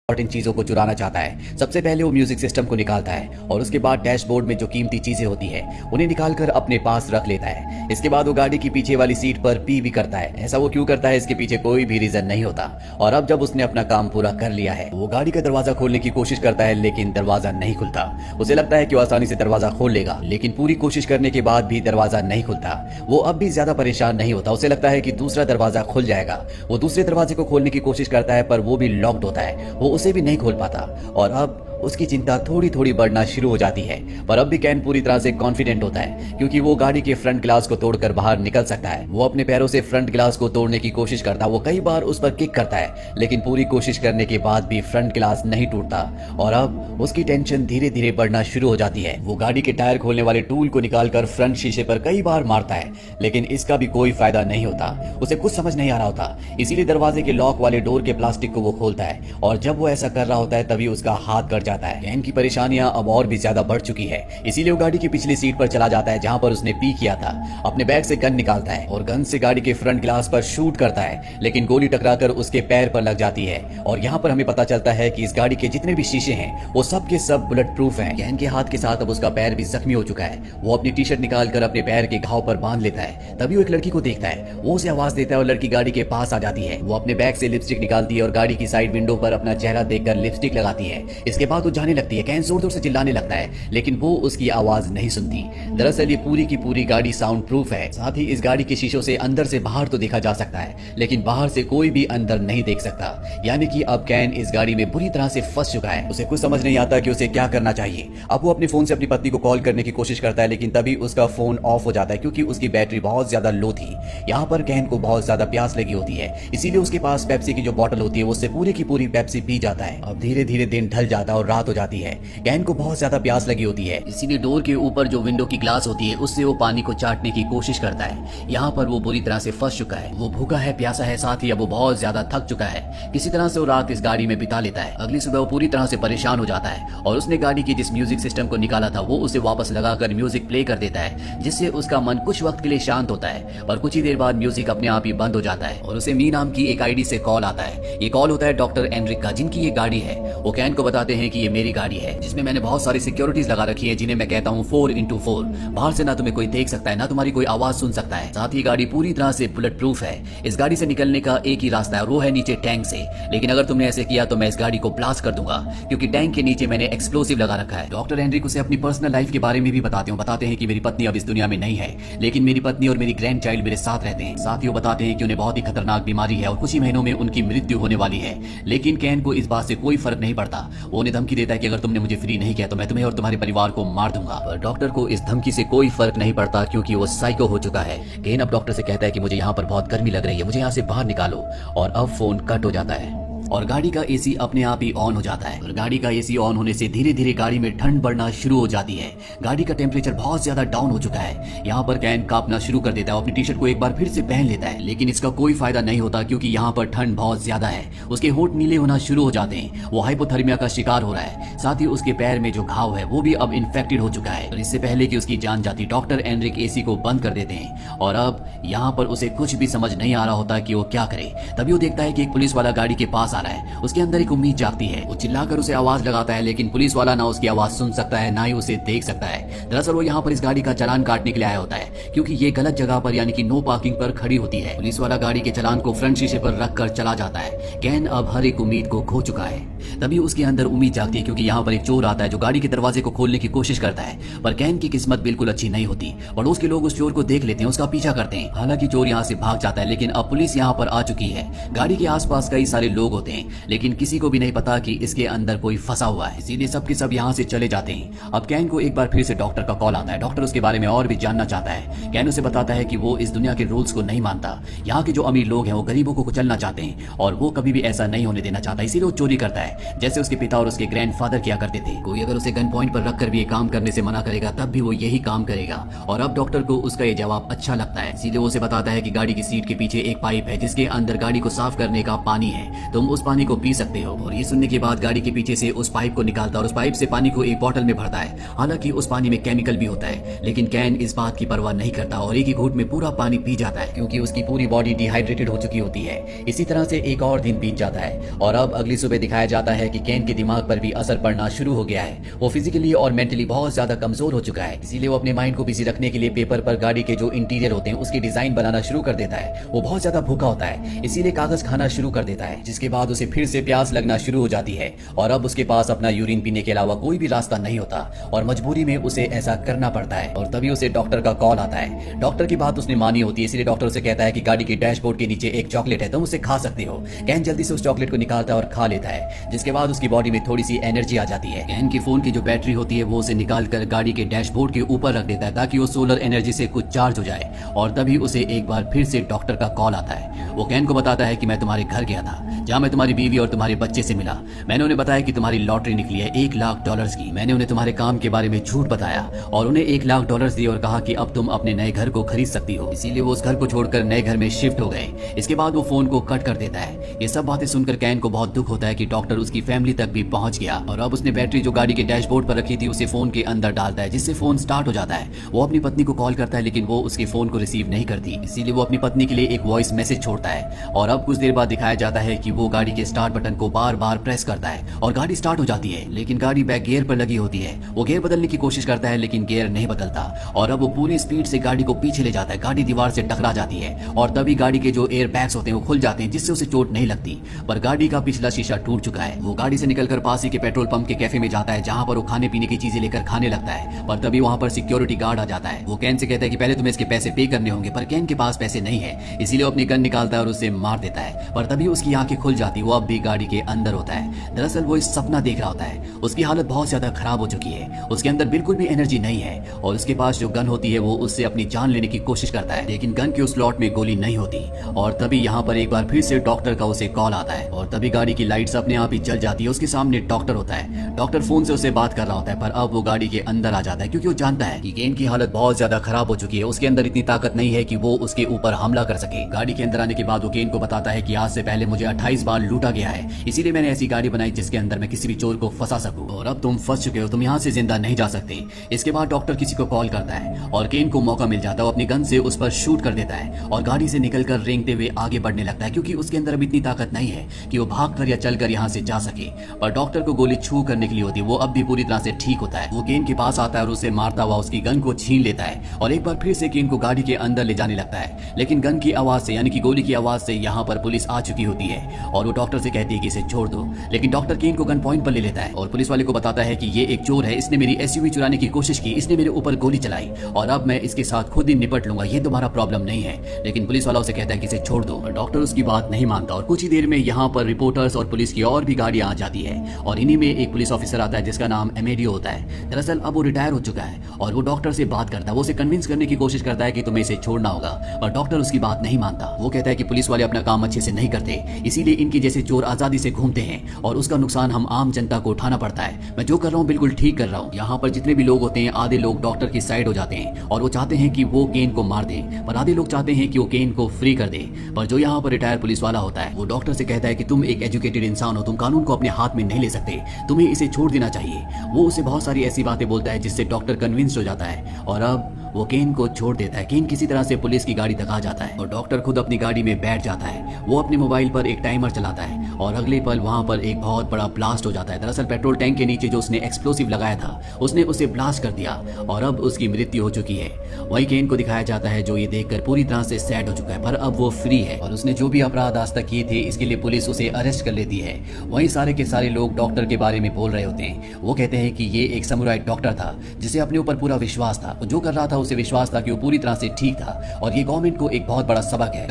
Important चीजों को चुराना चाहता है। सबसे पहले वो म्यूजिक सिस्टम को निकालता है और उसके बाद डैशबोर्ड में जो कीमती चीजें होती है उन्हें निकालकर अपने पास रख लेता है। इसके बाद वो गाड़ी की पीछे वाली सीट पर पी भी करता है। ऐसा वो क्यों करता है, इसके पीछे कोई भी रीजन नहीं होता। और अब जब उसने अपना काम पूरा कर लिया है, वो गाड़ी का दरवाजा खोलने की कोशिश करता है, लेकिन दरवाजा नहीं खुलता। उसे लगता है कि वो आसानी से दरवाजा खोल लेगा, लेकिन पूरी कोशिश करने के बाद भी दरवाजा नहीं खुलता। वो अब भी ज्यादा परेशान नहीं होता। उसे लगता है कि दूसरा दरवाजा खुल जाएगा। वो दूसरे दरवाजे को खोलने की कोशिश करता है, पर वो भी लॉक्ड होता है। वो उसे भी नहीं खोल पाता और अब उसकी चिंता थोड़ी थोड़ी बढ़ना शुरू हो जाती है। पर अब भी कैन पूरी तरह से कॉन्फिडेंट होता है, क्योंकि वो गाड़ी के फ्रंट ग्लास को तोड़कर बाहर निकल सकता है। वो अपने पैरों से फ्रंट ग्लास को तोड़ने की कोशिश करता है। वो कई बार उस पर किक करता है, लेकिन पूरी कोशिश करने के बाद भी फ्रंट ग्लास नहीं टूटता। और अब उसकी टेंशन धीरे धीरे बढ़ना शुरू हो जाती है। वो गाड़ी के टायर खोलने वाले टूल को निकालकर फ्रंट शीशे पर कई बार मारता है, लेकिन इसका भी कोई फायदा नहीं होता। उसे कुछ समझ नहीं आ रहा होता, इसीलिए दरवाजे के लॉक वाले डोर के प्लास्टिक को वो खोलता है। और जब वो ऐसा कर रहा होता है, तभी उसका हाथ कट जाता है। कैन की परेशानियां अब और भी ज्यादा बढ़ चुकी है, इसीलिए वो गाड़ी की पिछली सीट पर चला जाता है, जहां पर उसने पी किया था। अपने बैग से गन निकालता है और गन से गाड़ी के फ्रंट ग्लास पर शूट करता है, लेकिन गोली टकराकर उसके पैर पर लग जाती है। और यहाँ पर हमें पता चलता है कि इस गाड़ी के जितने भी शीशे हैं वो सब के सब बुलेट प्रूफ हैं। कैन के हाथ के साथ अब उसका पैर भी जख्मी हो चुका है। वो अपनी टी शर्ट निकालकर अपने पैर के घाव पर बांध लेता है। तभी वो एक लड़की को देखता है। वो उसे आवाज देता है और लड़की गाड़ी के पास आ जाती है। वो अपने बैग से लिपस्टिक निकालती है और गाड़ी की साइड विंडो पर अपना चेहरा देखकर लिपस्टिक लगाती है। इसके बाद वो जाने लगती है। कैन जोर जोर से चिल्लाने लगता है, लेकिन वो उसकी आवाज नहीं सुनती। दरअसल ये पूरी की पूरी गाड़ी साउंड प्रूफ है। साथ ही इस गाड़ी के शीशों से अंदर से बाहर तो देखा जा सकता है, लेकिन बाहर से कोई भी अंदर नहीं देख सकता। यानी कि अब कैन इस गाड़ी में बुरी तरह से फंस चुका है। उसे कुछ समझ नहीं आता कि उसे क्या करना चाहिए। अब वो अपने फोन से अपनी पत्नी को कॉल करने की कोशिश करता है, लेकिन तभी उसका फोन ऑफ हो जाता है, क्योंकि उसकी बैटरी बहुत ज्यादा लो थी। यहाँ पर कैन को बहुत ज्यादा प्यास लगी होती है, इसीलिए उसके पास पेप्सी की जो बोतल होती है उससे पूरी की पूरी पेप्सी पी जाता है। अब धीरे धीरे दिन ढल जाता है और रात हो जाती है। कैन को बहुत ज्यादा प्यास लगी होती है, इसीलिए डोर के ऊपर जो विंडो की ग्लास होती है उससे वो पानी को चाटने की कोशिश करता है। यहाँ पर वो बुरी तरह से फंस चुका है। वो भूखा है, प्यासा है, साथ ही अब वो बहुत ज्यादा थक चुका है। किसी तरह से वो रात इस गाड़ी में बिता लेता है। अगली सुबह वो पूरी तरह से परेशान हो जाता है और उसने गाड़ी की जिस म्यूजिक सिस्टम को निकाला था वो उसे वापस लगाकर म्यूजिक प्ले कर देता है, जिससे उसका मन कुछ वक्त के लिए शांत होता है। पर कुछ ही देर बाद म्यूजिक अपने आप ही बंद हो जाता है और उसे मी नाम की एक आईडी से कॉल आता है। ये कॉल होता है डॉक्टर एनरिक का, जिनकी ये गाड़ी है। वो कैन को बताते हैं कि ये मेरी गाड़ी है, जिसमें मैंने बहुत सारी सिक्योरिटीज लगा रखी है, जिन्हें मैं कहता हूँ 4x4। बाहर से ना तुम्हें कोई देख सकता है, ना तुम्हारी कोई आवाज सुन सकता है। साथ ही गाड़ी पूरी तरह से बुलेट प्रूफ है। इस गाड़ी से निकलने का एक ही रास्ता है, वो है नीचे टैंक से। लेकिन अगर तुमने ऐसे किया तो मैं इस गाड़ी को ब्लास्ट कर दूंगा, क्योंकि टैंक के नीचे मैंने एक्सप्लोसिव लगा रखा है। डॉक्टर एनरिक उसे अपनी पर्सनल लाइफ के बारे में भी बताते हैं कि मेरी पत्नी अब इस दुनिया में नहीं है, लेकिन मेरी पत्नी और मेरी ग्रैंड चाइल्ड मेरे साथ रहते हैं। साथ ही वो बताते हैं कि उन्हें बहुत ही खतरनाक बीमारी है और कुछ ही महीनों में उनकी मृत्यु होने वाली है। लेकिन कैन को इस बात से कोई फर्क नहीं पड़ता। वो उन्हें धमकी देता है कि अगर तुमने मुझे फ्री नहीं किया तो मैं तुम्हें और तुम्हारे परिवार को मार दूंगा। पर डॉक्टर को इस धमकी से कोई फर्क नहीं पड़ता, क्योंकि वो साइको हो चुका है। केन अब डॉक्टर से कहता है कि मुझे यहाँ पर बहुत गर्मी लग रही है, मुझे यहाँ से बाहर निकालो। और अब फोन कट हो जाता है और गाड़ी का एसी अपने आप ही ऑन हो जाता है। और गाड़ी का एसी ऑन होने से धीरे धीरे गाड़ी में ठंड बढ़ना शुरू हो जाती है। गाड़ी का टेम्परेचर बहुत ज्यादा डाउन हो चुका है। यहाँ पर कैन कांपना शुरू कर देता है। अपनी टी शर्ट को एक बार फिर से पहन लेता है, लेकिन इसका कोई फायदा नहीं होता, क्योंकि यहाँ पर ठंड बहुत ज्यादा है। उसके होंठ नीले होना शुरू हो जाते हैं। वो हाइपोथर्मिया का शिकार हो रहा है। साथ ही उसके पैर में जो घाव है वो भी अब इन्फेक्टेड हो चुका है। और इससे पहले कि उसकी जान जाती, डॉक्टर एनरिक एसी को बंद कर देते हैं। और अब यहाँ पर उसे कुछ भी समझ नहीं आ रहा होता कि वो क्या करे। तभी वो देखता है कि एक पुलिस वाला गाड़ी के पास आ रहा है। उसके अंदर एक उम्मीद जागती है। वो चिल्लाकर उसे आवाज लगाता है, लेकिन पुलिस वाला ना उसकी आवाज सुन सकता है, ना ही उसे देख सकता है। दरअसल वो यहाँ पर इस गाड़ी का चालान काटने के लिए आया होता है, क्योंकि ये गलत जगह पर यानी कि नो पार्किंग पर खड़ी होती है। पुलिस वाला गाड़ी के चालान को फ्रंट शीशे पर रखकर चला जाता है। कैन अब हर एक उम्मीद को खो चुका है। तभी उसके अंदर उम्मीद जागती है, क्योंकि यहाँ पर एक चोर आता है जो गाड़ी के दरवाजे को खोलने की कोशिश करता है। पर कैन की किस्मत बिल्कुल अच्छी नहीं होती। पड़ोस के लोग उस चोर को देख लेते हैं, उसका पीछा करते हैं। हालांकि चोर यहाँ से भाग जाता है, लेकिन अब पुलिस यहाँ पर आ चुकी है। गाड़ी के आसपास कई सारे लोग होते हैं, लेकिन किसी को भी नहीं पता कि इसके अंदर कोई फंसा हुआ है। इसीलिए सबके सब यहाँ से चले जाते हैं। अब कैन को एक बार फिर से डॉक्टर का कॉल आता है। डॉक्टर उसके बारे में और भी जानना चाहता है। कैन उसे बताता है कि वो इस दुनिया के रूल्स को नहीं मानता। यहाँ के जो अमीर लोग हैं वो गरीबों को कुचलना चाहते हैं, और वो कभी भी ऐसा नहीं होने देना चाहता। इसीलिए वो चोरी करता है, जैसे उसके पिता और उसके ग्रैंडफादर किया करते थे। कोई अगर उसे गन पॉइंट पर रखकर भी ये काम करने से मना करेगा, तब भी वो यही काम करेगा। और अब डॉक्टर को उसका ये जवाब अच्छा लगता है, इसीलिए वो वो उसे बताता है कि गाड़ी की सीट के पीछे एक पाइप है जिसके अंदर गाड़ी को साफ करने का पानी है, तुम उस पानी को पी सकते हो। और ये सुनने के बाद गाड़ी के पीछे से उस पाइप को निकालता और उस पाइप से पानी को एक बोतल में भरता है। हालांकि उस पानी में केमिकल भी होता है, लेकिन कैन इस बात की परवाह नहीं करता और एक ही घूंट में पूरा पानी पी जाता है क्योंकि उसकी पूरी बॉडी डिहाइड्रेटेड हो चुकी होती है। इसी तरह से एक और दिन बीत जाता है और अब अगली सुबह दिखाया जाता है कि कैन के दिमाग पर भी असर पड़ना शुरू हो गया है। वो फिजिकली और मेंटली बहुत ज्यादा कमजोर हो चुका है, इसीलिए वो अपने माइंड को बिजी रखने के लिए पेपर पर गाड़ी के जो इंटीरियर होते हैं उसकी डिजाइन बनाना शुरू कर देता है। वो बहुत ज्यादा भूखा होता है, इसीलिए कागज खाना शुरू कर देता है, जिसके बाद उसे फिर से प्यास लगना शुरू हो जाती है और अब उसके पास अपना यूरिन पीने के अलावा कोई भी रास्ता नहीं होता और मजबूरी में उसे ऐसा करना पड़ता है। और तभी उसे डॉक्टर का कॉल आता है। डॉक्टर की बात उसने मानी होती है, इसलिए डॉक्टर उसे कहता है कि गाड़ी के डैशबोर्ड के नीचे एक चॉकलेट है, तुम उसे खा सकते हो। कैन जल्दी से उस चॉकलेट को निकालता है और खा लेता है, जिसके बाद उसकी बॉडी में थोड़ी सी एनर्जी आ जाती है। कैन की फोन की जो बैटरी होती है वो उसे निकाल कर गाड़ी के डैशबोर्ड के ऊपर रख देता है ताकि वो सोलर एनर्जी से कुछ चार्ज हो जाए। और तभी उसे एक बार फिर से डॉक्टर का कॉल आता है। वो कैन को बताता है कि मैं तुम्हारे घर गया था, जहाँ मैं तुम्हारी बीवी और तुम्हारे बच्चे से मिला। मैंने उन्हें बताया कि तुम्हारी लॉटरी निकली है $1,00,000 की। मैंने उन्हें तुम्हारे काम के बारे में झूठ बताया और उन्हें $1,00,000 दिए और कहा कि अब तुम अपने नए घर को खरीद सकती हो। इसीलिए वो उस घर को छोड़कर नए घर में शिफ्ट हो गए। इसके बाद वो फोन को कट कर देता है। ये सब बातें सुनकर कैन को बहुत दुख होता है कि डॉक्टर उसकी फैमिली तक भी पहुंच गया और अब उसने बैटरी जो गाड़ी के डैशबोर्ड पर रखी थी उसे फोन के अंदर डालता है, जिससे फोन स्टार्ट हो जाता है। वो अपनी पत्नी को कॉल करता है, लेकिन वो उसके फोन को रिसीव नहीं करती, इसीलिए वो अपनी पत्नी के लिए एक वॉइस मैसेज छोड़ता है। और अब कुछ देर बाद दिखाया जाता है कि वो गाड़ी के स्टार्ट बटन को बार बार प्रेस करता है और गाड़ी स्टार्ट हो जाती है, लेकिन गाड़ी बैक गियर पर लगी होती है। वो गियर बदलने की कोशिश करता है, लेकिन गियर नहीं बदलता और अब वो पूरी स्पीड से गाड़ी को पीछे ले जाता है। गाड़ी दीवार से टकरा जाती है और तभी गाड़ी के जो एयर बैग्स होते हैं वो खुल जाते हैं, जिससे उसे चोट नहीं लगती, पर गाड़ी का पिछला शीशा टूट चुका है। वो गाड़ी से निकलकर पास ही के पेट्रोल पंप के कैफे में जाता है, जहां पर वो खाने पीने की चीजें लेकर खाने लगता है। पर तभी वहां पर सिक्योरिटी गार्ड आ जाता है। वो कैन से कहता है कि पहले तुम्हें इसके पैसे पे करने होंगे, पर कैन के पास पैसे नहीं है, इसीलिए वो अपनी गन निकालता है और उसे मार देता है। पर तभी उसकी आंखें खुल जाती, वो अब भी गाड़ी के अंदर होता है। दरअसल वो इस सपना देख रहा होता है। उसकी हालत बहुत ज्यादा खराब हो चुकी है, उसके अंदर बिल्कुल भी एनर्जी नहीं है और उसके पास जो गन होती है वो उससे अपनी जान लेने की कोशिश करता है, लेकिन गन के उस स्लॉट में गोली नहीं होती। और तभी यहाँ पर एक बार फिर से डॉक्टर का उसे कॉल आता है और तभी गाड़ी की लाइट्स अपने आप ही जल जाती है। उसके सामने डॉक्टर होता है। डॉक्टर फोन से उसे बात कर रहा होता है, पर अब वो गाड़ी के अंदर आ जाता है क्योंकि वो जानता है कि केन की हालत बहुत ज्यादा खराब हो चुकी है। उसके अंदर इतनी ताकत नहीं है कि वो उसके ऊपर हमला कर सके। गाड़ी के अंदर आने के बाद वो केन को बताता है कि आज से पहले मुझे 28 बार लूटा गया है, इसीलिए मैंने ऐसी गाड़ी बनाई जिसके अंदर मैं किसी भी चोर को फंसा सकूं और अब तुम फंस चुके हो, तुम यहाँ से जिंदा नहीं जा सकते। इसके बाद डॉक्टर किसी को कॉल करता है और केन को मौका मिल जाता है। वो अपनी गन से उस पर शूट कर देता है और गाड़ी से निकलकर रेंगते हुए आगे बढ़ने लगता है क्योंकि उसके अंदर अब इतनी ताकत नहीं है कि वो भागकर या चलकर यहाँ से जा सके। पर डॉक्टर को गोली छू करने के लिए होती है, वो अब भी पूरी तरह से ठीक होता है। वो केन के पास आता है और उसे मारता हुआ उसकी गन को छीन लेता है और एक बार फिर से केन को गाड़ी के अंदर ले जाने लगता है, लेकिन गन की आवाज से यानी कि गोली की आवाज से यहाँ पर पुलिस आ चुकी होती है और वो डॉक्टर से कहती है कि इसे छोड़ दो, लेकिन डॉक्टर केन को गन पॉइंट पर ले लेता है और पुलिस वाले को बताता है कि ये एक चोर है, इसने मेरी एसयूवी चुराने की कोशिश की, इसने मेरे ऊपर गोली चलाई और अब मैं इसके साथ खुद ही निपट लूंगा, ये तुम्हारा प्रॉब्लम नहीं है। लेकिन पुलिस वाला उसे कहता है कि इसे छोड़ दो, डॉक्टर उसकी बात नहीं मानता और कुछ ही देर में यहाँ पर रिपोर्टर्स और पुलिस की और भी गाड़ियां आ जाती है और इन्हीं में एक पुलिस ऑफिसर आता है जिसका नाम एमेडियो होता है। दरअसल अब वो रिटायर हो चुका है और वो डॉक्टर से बात करता है। वो उसे कन्विंस करने की कोशिश करता है कि तुम्हें इसे छोड़ना होगा, पर डॉक्टर उसकी बात नहीं मानता। वो कहता है कि पुलिस वाले अपना काम अच्छे से नहीं करते, इसीलिए इनके जैसे चोर आजादी से घूमते हैं और उसका नुकसान हम आम जनता को उठाना पड़ता है। मैं जो कर रहा हूँ बिल्कुल ठीक कर रहा हूँ। यहाँ पर जितने भी लोग होते हैं आधे लोग डॉक्टर की साइड हो जाते हैं और वो चाहते हैं कि वो केन को मार दे, पर आधे लोग चाहते हैं कि वो केन को फ्री कर दे। पर जो यहाँ पर रिटायर पुलिस वाला होता है वो डॉक्टर से कहता है कि तुम एक एजुकेटेड इंसान हो, तुम कानून को अपने हाथ में नहीं ले सकते, तुम्हें इसे छोड़ देना चाहिए। वो उसे बहुत सारी ऐसी बातें बोलता है जिससे डॉक्टर कन्विंस्ड हो जाता है और अब वो केन को छोड़ देता है। केन किसी तरह से पुलिस की गाड़ी तक आ जाता है और डॉक्टर खुद अपनी गाड़ी में बैठ जाता है। वो अपने मोबाइल पर एक टाइमर चलाता है और अगले पल वहां पर एक बहुत बड़ा ब्लास्ट हो जाता है। दरअसल पेट्रोल टैंक के नीचे जो उसने एक्सप्लोसिव लगाया था उसने उसे ब्लास्ट कर दिया और अब उसकी मृत्यु हो चुकी है। वही केन को दिखाया जाता है जो ये देखकर पूरी तरह से सैड हो चुका है, पर अब वो फ्री है और उसने जो भी अपराध आज तक किए थे इसके लिए पुलिस उसे अरेस्ट कर लेती है। वही सारे के सारे लोग डॉक्टर के बारे में बोल रहे होते हैं। वो कहते हैं कि ये एक समुराई डॉक्टर था जिसे अपने ऊपर पूरा विश्वास था, जो कर रहा था उसे विश्वास था कि वो पूरी तरह से ठीक था और ये गवर्नमेंट को एक बहुत बड़ा सबक है।